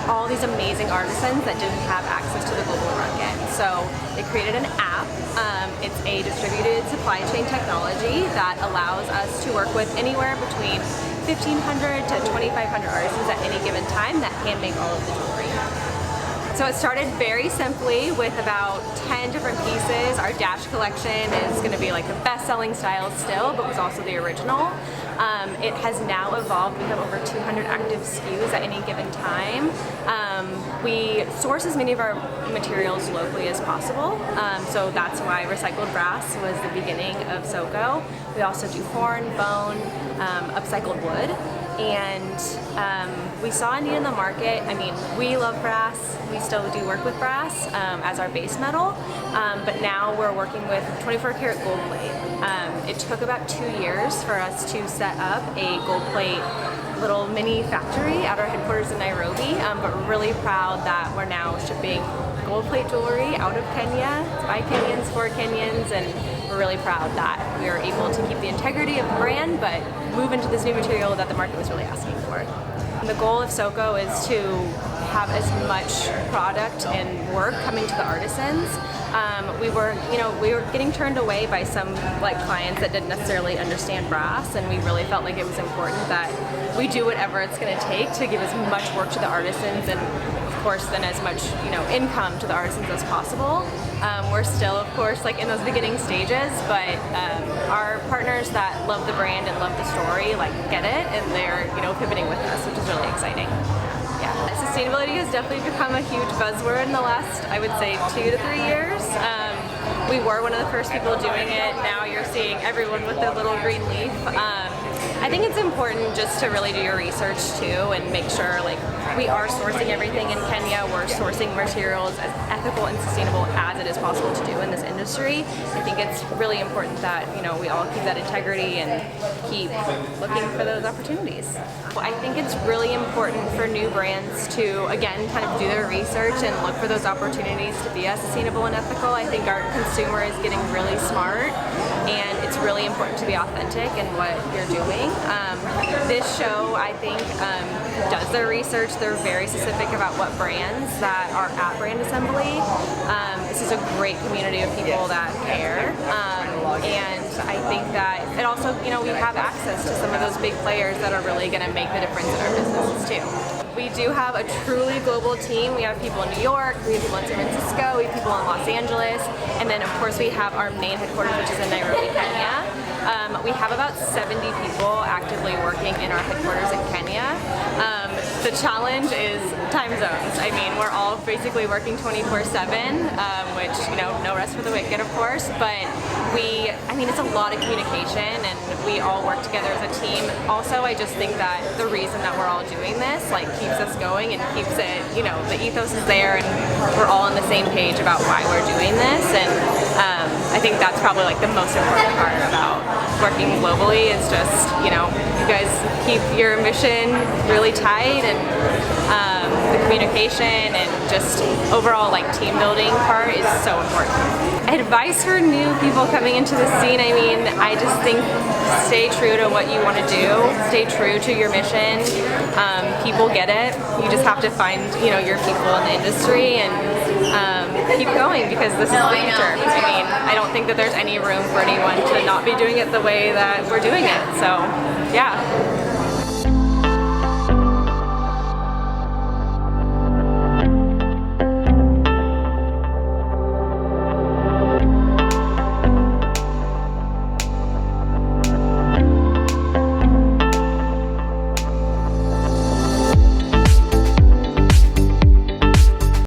all these amazing artisans that didn't have access to the global market. So they created an app. It's a distributed supply chain technology that allows us to work with anywhere between 1,500 to 2,500 artisans at any given time that can make all of the jewelry. So it started very simply with about 10 different pieces. Our Dash collection is going to be like the best-selling style still, but was also the original. It has now evolved. We have over 200 active SKUs at any given time. We source as many of our materials locally as possible, so that's why recycled brass was the beginning of Soko. We also do horn, bone, upcycled wood, and we saw a need in the market. I mean, we love brass. We still do work with brass as our base metal, but now we're working with 24 karat gold plate. It took about 2 years for us to set up a gold plate little mini factory at our headquarters in Nairobi, but we're really proud that we're now shipping gold plate jewelry out of Kenya by Kenyans for Kenyans, and we're really proud that we are able to keep the integrity of the brand but move into this new material that the market was really asking for. And the goal of Soko is to have as much product and work coming to the artisans. We were getting turned away by some clients that didn't necessarily understand brass, and we really felt like it was important that we do whatever it's going to take to give as much work to the artisans and of course then as much income to the artisans as possible. We're still of course in those beginning stages, but our partners that love the brand and love the story get it, and they're pivoting with us, which is really exciting. Yeah. Sustainability has definitely become a huge buzzword in the last, I would say, 2 to 3 years. We were one of the first people doing it. Now you're seeing everyone with their little green leaf. I think it's important just to really do your research too and make sure we are sourcing everything in Kenya. We're sourcing materials as ethical and sustainable as it is possible to do in this industry. I think it's really important that we all keep that integrity and keep looking for those opportunities. I think it's really important for new brands to again kind of do their research and look for those opportunities to be as sustainable and ethical. I think our consumer is getting really smart, and it's really important to be authentic in what you're doing. This show, I think, does their research. They're very specific about what brands that are at Brand Assembly. This is a great community of people that care, and I think that it also, we have access to some of those big players that are really going to make the difference in our businesses too. We do have a truly global team. We have people in New York, we have people in San Francisco, we have people in Los Angeles, and then of course we have our main headquarters, which is in Nairobi, Kenya. We have about 70 people actively working in our headquarters in Kenya. The challenge is time zones. I mean, we're all basically working 24/7, which, no rest for the wicked, of course, but it's a lot of communication, and we all work together as a team. Also, I just think that the reason that we're all doing this, keeps us going and keeps it, the ethos is there, and we're all on the same page about why we're doing this, and I think that's probably the most important part about working globally is just, you guys keep your mission really tight, and the communication and just overall team building part is so important. Advice for new people coming into the scene, I just think stay true to what you want to do, stay true to your mission. People get it. You just have to find your people in the industry and keep going, because this is the future. I don't think that there's any room for anyone to not be doing it the way that we're doing it. So yeah.